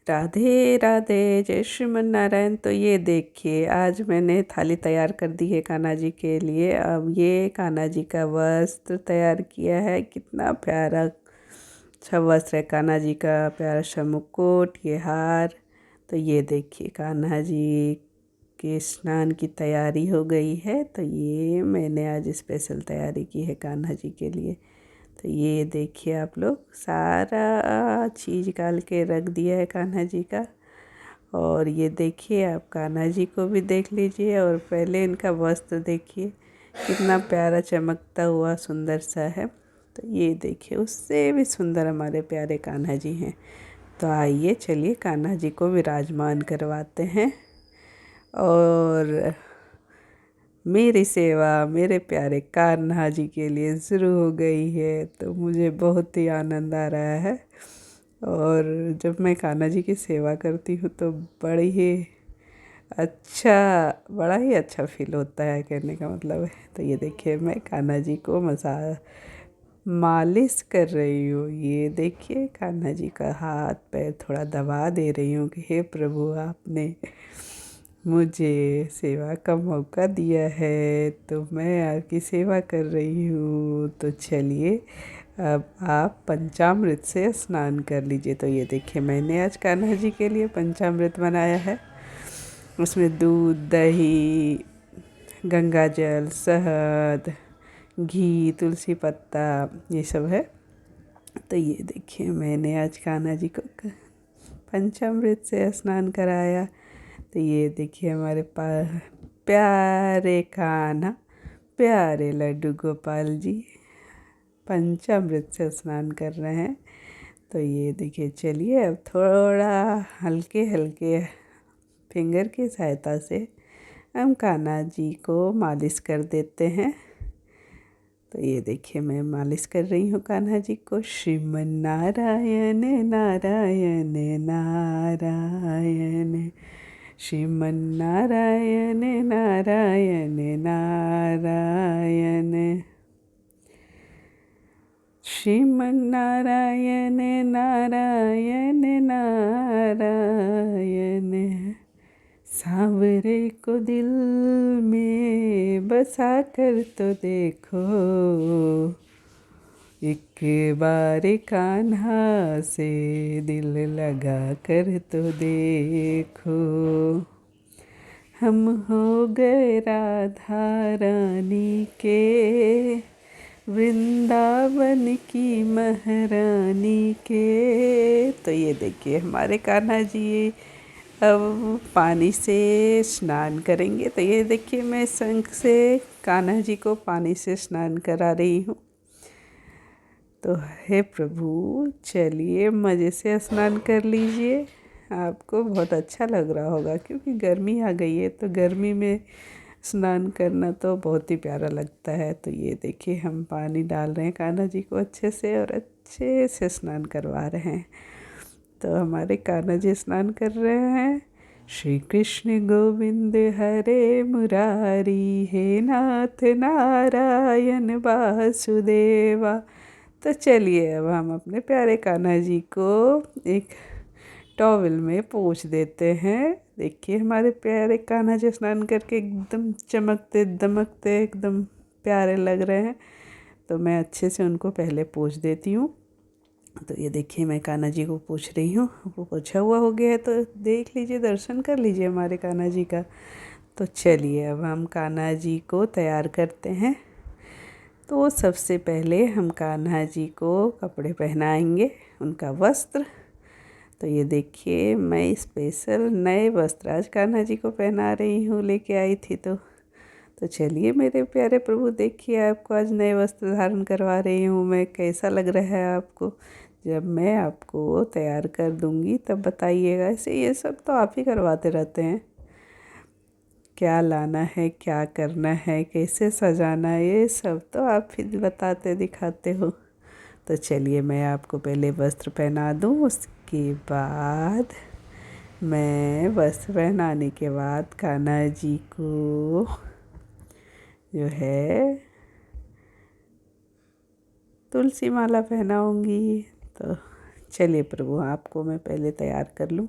राधे राधे, जय श्रीमन नारायण। तो ये देखिए, आज मैंने थाली तैयार कर दी है कान्हा जी के लिए। अब ये कान्हा जी का वस्त्र तैयार किया है। कितना प्यारा अच्छा वस्त्र है कान्हा जी का, प्यारा सा मुकुट, ये हार। तो ये देखिए, कान्हा जी के स्नान की तैयारी हो गई है। तो ये मैंने आज स्पेशल तैयारी की है कान्हा जी के लिए। तो ये देखिए, आप लोग सारा चीज़ निकाल के रख दिया है कान्हा जी का। और ये देखिए, आप कान्हा जी को भी देख लीजिए और पहले इनका वस्त्र देखिए, कितना प्यारा चमकता हुआ सुंदर सा है। तो ये देखिए, उससे भी सुंदर हमारे प्यारे कान्हा जी हैं। तो आइए, चलिए कान्हा जी को विराजमान करवाते हैं। और मेरी सेवा मेरे प्यारे कान्हा जी के लिए शुरू हो गई है। तो मुझे बहुत ही आनंद आ रहा है। और जब मैं कान्हा जी की सेवा करती हूँ तो बड़ा ही अच्छा फील होता है, कहने का मतलब है। तो ये देखिए, मैं कान्हा जी को मालिश कर रही हूँ। ये देखिए, कान्हा जी का हाथ पैर थोड़ा दबा दे रही हूँ कि हे प्रभु, आपने मुझे सेवा का मौका दिया है तो मैं आपकी सेवा कर रही हूँ। तो चलिए, अब आप पंचामृत से स्नान कर लीजिए। तो ये देखिए, मैंने आज कान्हा जी के लिए पंचामृत बनाया है। उसमें दूध, दही, गंगा जल, शहद, घी, तुलसी पत्ता, ये सब है। तो ये देखिए, मैंने आज कान्हा जी को पंचामृत से स्नान कराया। तो ये देखिए, हमारे प्यारे कान्हा, प्यारे लड्डू गोपाल जी पंचामृत से स्नान कर रहे हैं। तो ये देखिए, चलिए अब थोड़ा हल्के हल्के फिंगर की सहायता से हम कान्हा जी को मालिश कर देते हैं। तो ये देखिए, मैं मालिश कर रही हूँ कान्हा जी को। श्रीमन नारायण नारायण नारायण, श्रीमन नारायण नारायण नारायण, श्रीमन नारायण नारायण नारायण। सांवरे को दिल में बसा कर तो देखो, एक बार कान्हा से दिल लगा कर तो देखो। हम हो गए राधा रानी के, वृंदावन की महारानी के। तो ये देखिए, हमारे कान्हा जी अब पानी से स्नान करेंगे। तो ये देखिए, मैं शंख से कान्हा जी को पानी से स्नान करा रही हूँ। तो हे प्रभु, चलिए मज़े से स्नान कर लीजिए। आपको बहुत अच्छा लग रहा होगा, क्योंकि गर्मी आ गई है। तो गर्मी में स्नान करना तो बहुत ही प्यारा लगता है। तो ये देखिए, हम पानी डाल रहे हैं कान्हा जी को अच्छे से, और अच्छे से स्नान करवा रहे हैं। तो हमारे कान्हा जी स्नान कर रहे हैं। श्री कृष्ण गोविंद हरे मुरारी, हे नाथ नारायण वासुदेवा। तो चलिए, अब हम अपने प्यारे कान्हा जी को एक टॉवल में पोंछ देते हैं। देखिए, हमारे प्यारे कान्हा जी स्नान करके एकदम चमकते दमकते एकदम प्यारे लग रहे हैं। तो मैं अच्छे से उनको पहले पोंछ देती हूँ। तो ये देखिए, मैं कान्हा जी को पूछ रही हूँ। वो पोछा हुआ हो गया है, तो देख लीजिए, दर्शन कर लीजिए हमारे कान्हा जी का। तो चलिए, अब हम कान्हा जी को तैयार करते हैं। तो सबसे पहले हम कान्हा जी को कपड़े पहनाएंगे, उनका वस्त्र। तो ये देखिए, मैं स्पेशल नए वस्त्र आज कान्हा जी को पहना रही हूँ, लेके आई थी। तो चलिए मेरे प्यारे प्रभु, देखिए, आपको आज नए वस्त्र धारण करवा रही हूँ मैं। कैसा लग रहा है आपको? जब मैं आपको तैयार कर दूँगी तब बताइएगा। ऐसे ये सब तो आप ही करवाते रहते हैं। क्या लाना है, क्या करना है, कैसे सजाना है, ये सब तो आप ही बताते दिखाते हो। तो चलिए, मैं आपको पहले वस्त्र पहना दूँ, उसके बाद मैं वस्त्र पहनाने के बाद कान्हा जी को जो है तुलसी माला पहनाऊँगी। तो चलिए प्रभु आपको मैं पहले तैयार कर लूँ।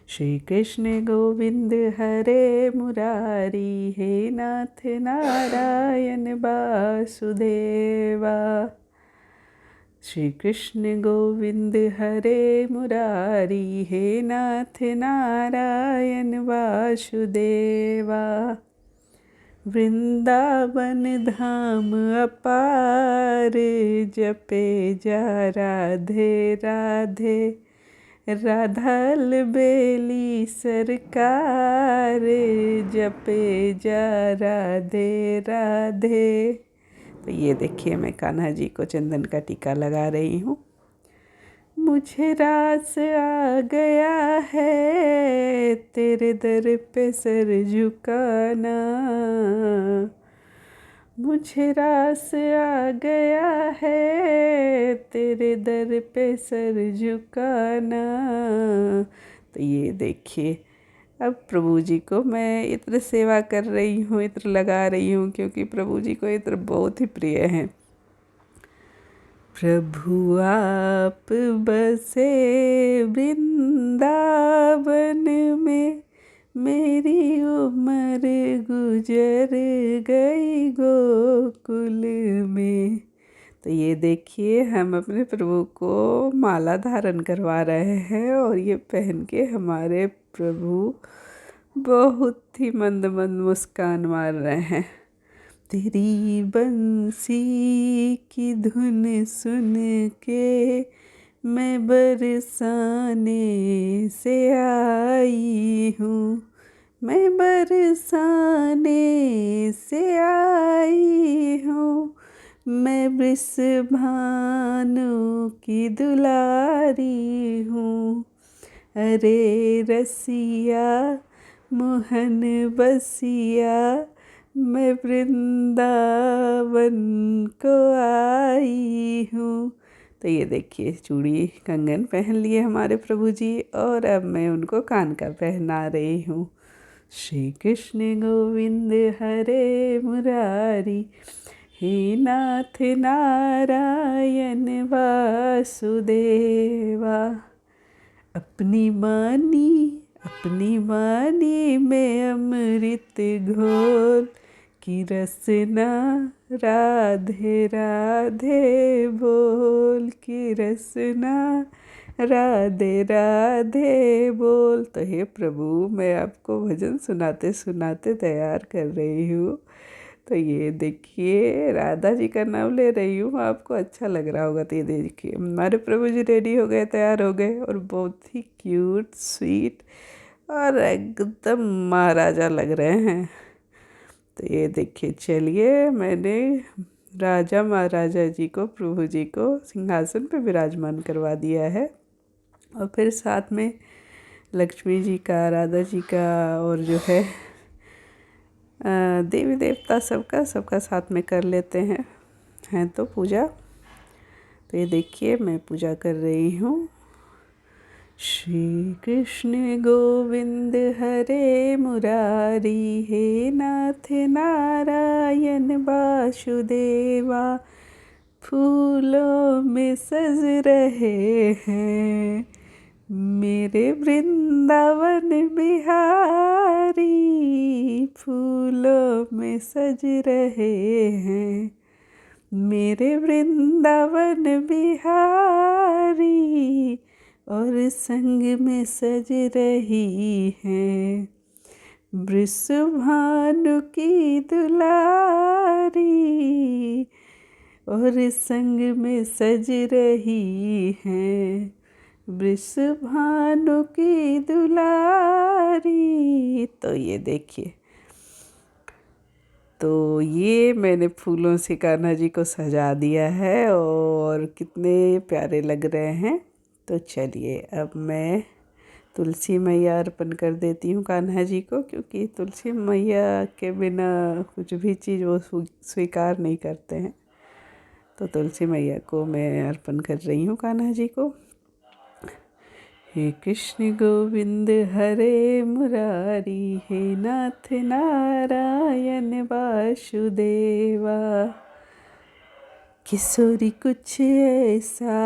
श्री कृष्ण गोविंद हरे मुरारी, हे नाथ नारायण वासुदेवा। श्री कृष्ण गोविंद हरे मुरारी, हे नाथ नारायण वासुदेवा। वृंदावन धाम अपार, जपे जा राधे राधे। राधाल बेली सरकार, जपे जा राधे राधे। तो ये देखिए मैं कान्हा जी को चंदन का टीका लगा रही हूँ। मुझे रास आ गया है, तेरे दर पे सर झुकाना। मुझे रास आ गया है, तेरे दर पे सर झुकाना। तो ये देखिए अब प्रभु जी को मैं इत्र सेवा कर रही हूँ, इत्र लगा रही हूँ, क्योंकि प्रभु जी को इत्र बहुत ही प्रिय है। प्रभु आप बसे वृंदावन में, मेरी उम्र गुजर गई गोकुल में। तो ये देखिए हम अपने प्रभु को माला धारण करवा रहे हैं और ये पहन के हमारे प्रभु बहुत ही मंद मंद मुस्कान मार रहे हैं। तेरी बंसी की धुन सुन के मैं बरसाने से आई हूँ, मैं बरसाने से आई हूँ। मैं वृषभानु की दुलारी हूँ। अरे रसिया मोहन बसिया, मैं वृंदावन को आई हूँ। तो ये देखिए चूड़ी कंगन पहन लिए हमारे प्रभु जी और अब मैं उनको कान का पहना रही हूँ। श्री कृष्ण गोविंद हरे मुरारी, हे नाथ नारायण वासुदेवा। अपनी वाणी में अमृत घोल की रसना राधे राधे बोल, की रसना राधे राधे बोल। तो हे प्रभु मैं आपको भजन सुनाते सुनाते तैयार कर रही हूँ। तो ये देखिए राधा जी का नाम ले रही हूँ, आपको अच्छा लग रहा होगा। तो ये देखिए हमारे प्रभु जी रेडी हो गए, तैयार हो गए और बहुत ही क्यूट स्वीट और एकदम महाराजा लग रहे हैं। तो ये देखिए चलिए मैंने राजा महाराजा जी को, प्रभु जी को सिंहासन पे विराजमान करवा दिया है और फिर साथ में लक्ष्मी जी का, राधा जी का और जो है देवी देवता सबका साथ में कर लेते हैं तो पूजा। तो ये देखिए मैं पूजा कर रही हूँ। श्री कृष्ण गोविंद हरे मुरारी, हे नाथ नारायण वासुदेवा। फूलों में सज रहे हैं मेरे वृंदावन बिहारी, फूलों में सज रहे हैं मेरे वृंदावन बिहारी। और संग में सज रही हैं वृषभानु की दुलारी, और संग में सज रही हैं वृषभानु की दुलारी। तो ये देखिए तो ये मैंने फूलों से कान्हा जी को सजा दिया है और कितने प्यारे लग रहे हैं। तो चलिए अब मैं तुलसी मैया अर्पण कर देती हूँ कान्हा जी को, क्योंकि तुलसी मैया के बिना कुछ भी चीज़ वो स्वीकार नहीं करते हैं। तो तुलसी मैया को मैं अर्पण कर रही हूँ कान्हा जी को। हे कृष्ण गोविंद हरे मुरारी, हे नाथ नारायण वासुदेवा। किशोरी कुछ ऐसा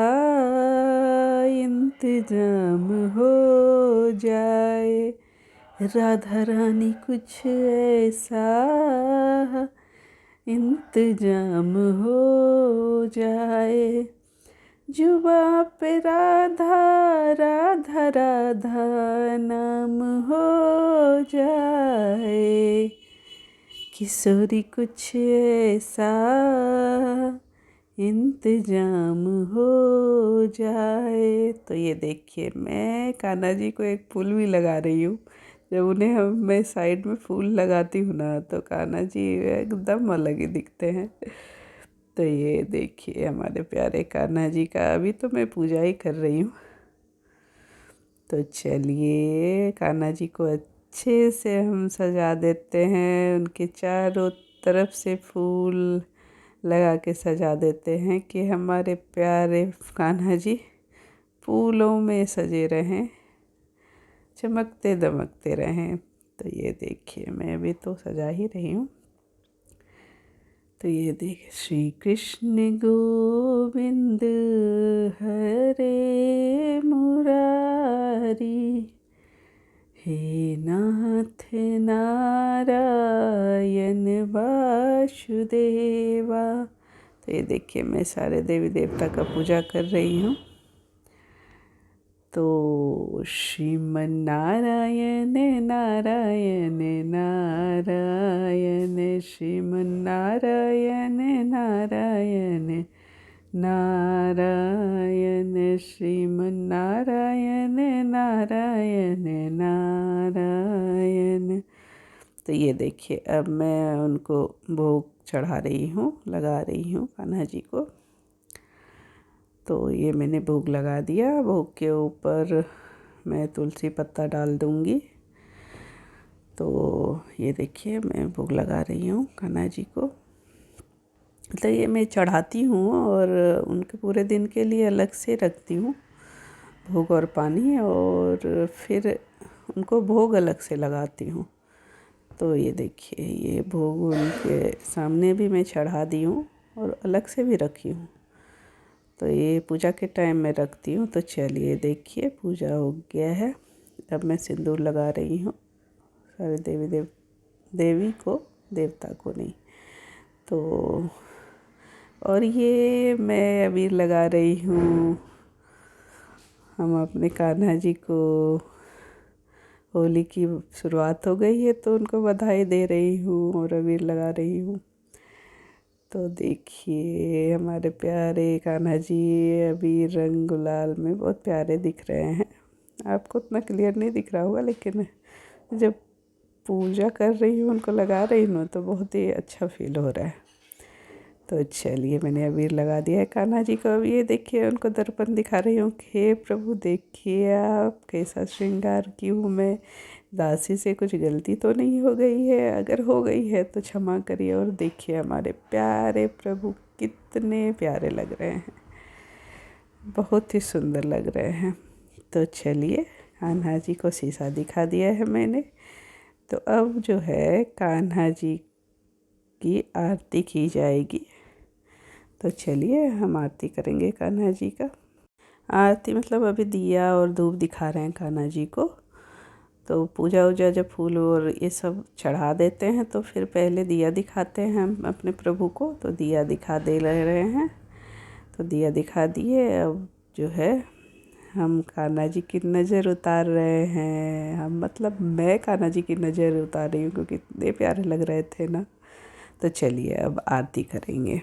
इंतजाम हो जाए, राधा रानी कुछ ऐसा इंतजाम हो जाए, जुबां पे राधा राधा राधा नाम हो जाए, किशोरी कुछ ऐसा इंतजाम हो जाए। तो ये देखिए, मैं कान्हा जी को एक फूल भी लगा रही हूँ। जब मैं साइड में फूल लगाती हूँ ना, तो कान्हा जी एकदम अलग ही दिखते हैं। तो ये देखिए हमारे प्यारे कान्हा जी का, अभी तो मैं पूजा ही कर रही हूँ। तो चलिए कान्हा जी को अच्छे से हम सजा देते हैं, उनके चारों तरफ से फूल लगा के सजा देते हैं कि हमारे प्यारे कान्हा जी फूलों में सजे रहें, चमकते दमकते रहें। तो ये देखिए मैं अभी तो सजा ही रही हूँ। तो ये देखिए, श्री कृष्ण गोविंद हरे मुरारी, हे नाथ नारायण वासुदेवा। तो ये देखिए मैं सारे देवी देवता का पूजा कर रही हूँ। तो श्रीमन नारायण नारायण नारायण, श्रीमन नारायण नारायण नारायण, श्रीमन नारायण नारायण नारायण। तो ये देखिए अब मैं उनको भोग चढ़ा रही हूँ, लगा रही हूँ कान्हा जी को। तो ये मैंने भोग लगा दिया। भोग के ऊपर मैं तुलसी पत्ता डाल दूँगी। तो ये देखिए मैं भोग लगा रही हूँ कान्हा जी को। मतलब ये मैं चढ़ाती हूँ और उनके पूरे दिन के लिए अलग से रखती हूँ भोग और पानी, और फिर उनको भोग अलग से लगाती हूँ। तो ये देखिए ये भोग उनके सामने भी मैं चढ़ा दी हूँ और अलग से भी रखी हूँ। तो ये पूजा के टाइम में रखती हूँ। तो चलिए देखिए पूजा हो गया है। अब मैं सिंदूर लगा रही हूँ सारे देवी को, देवता को नहीं। तो और ये मैं अबीर लगा रही हूँ। हम अपने कान्हा जी को, होली की शुरुआत हो गई है तो उनको बधाई दे रही हूँ और अबीर लगा रही हूँ। तो देखिए हमारे प्यारे कान्हा जी अबीर रंग गुलाल में बहुत प्यारे दिख रहे हैं। आपको उतना क्लियर नहीं दिख रहा होगा, लेकिन जब पूजा कर रही हूँ, उनको लगा रही हूँ, तो बहुत ही अच्छा फील हो रहा है। तो चलिए मैंने अबीर लगा दिया है कान्हा जी को। अब ये देखिए उनको दर्पण दिखा रही हूँ कि हे प्रभु देखिए आप कैसा श्रृंगार की हूँ मैं, दासी से कुछ गलती तो नहीं हो गई है, अगर हो गई है तो क्षमा करिए। और देखिए हमारे प्यारे प्रभु कितने प्यारे लग रहे हैं, बहुत ही सुंदर लग रहे हैं। तो चलिए कान्हा जी को शीशा दिखा दिया है मैंने। तो अब जो है कान्हा जी की आरती की जाएगी। तो चलिए हम आरती करेंगे कान्हा जी का। आरती मतलब अभी दिया और धूप दिखा रहे हैं कान्हा जी को। तो पूजा वूजा जब फूल और ये सब चढ़ा देते हैं तो फिर पहले दिया दिखाते हैं हम अपने प्रभु को। तो दिया दिखा दे रहे हैं। तो दिया दिखा दिए। अब जो है हम कान्हा जी की नज़र उतार रहे हैं। हम मतलब मैं कान्हा जी की नज़र उतार रही हूँ क्योंकि इतने प्यारे लग रहे थे ना। तो चलिए अब आरती करेंगे।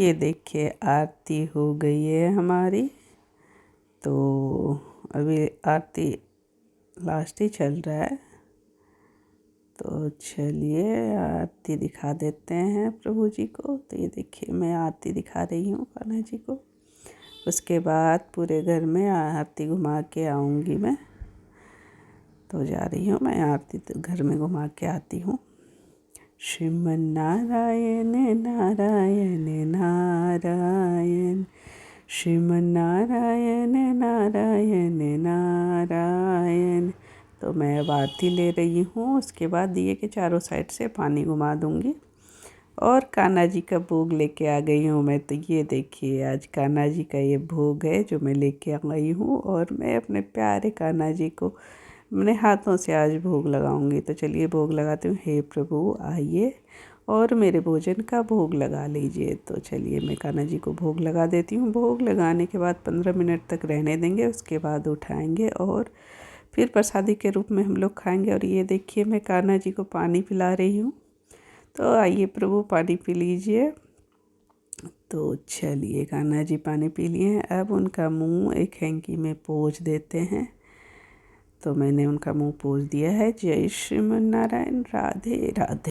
ये देखिए आरती हो गई है हमारी। तो अभी आरती लास्ट ही चल रहा है, तो चलिए आरती दिखा देते हैं प्रभु जी को। तो ये देखिए मैं आरती दिखा रही हूँ कान्हा जी को। उसके बाद पूरे घर में आरती घुमा के आऊँगी मैं। तो जा रही हूँ मैं आरती तो घर में घुमा के आती हूँ। श्रीमन नारायण नारायण नारायण, श्रीमन नारायण नारायण नारायण। तो मैं अब आरती ले रही हूँ। उसके बाद दिए के चारों साइड से पानी घुमा दूँगी और कान्हा जी का भोग लेके आ गई हूँ मैं। तो ये देखिए आज कान्हा जी का ये भोग है जो मैं लेके आ गई हूँ, और मैं अपने प्यारे कान्हा जी को अपने हाथों से आज भोग लगाऊंगी। तो चलिए भोग लगाती हूँ। हे प्रभु आइए और मेरे भोजन का भोग लगा लीजिए। तो चलिए मैं कान्हा जी को भोग लगा देती हूँ। भोग लगाने के बाद 15 मिनट तक रहने देंगे, उसके बाद उठाएंगे और फिर प्रसादी के रूप में हम लोग खाएंगे। और ये देखिए मैं कान्हा जी को पानी पिला रही हूँ। तो आइए प्रभु पानी पी लीजिए। तो चलिए कान्हा जी पानी पी लिए हैं। अब उनका मुंह एक हैंकी में पोंछ देते हैं। तो मैंने उनका मुंह पोंछ दिया है। जय श्रीमन नारायण, राधे राधे।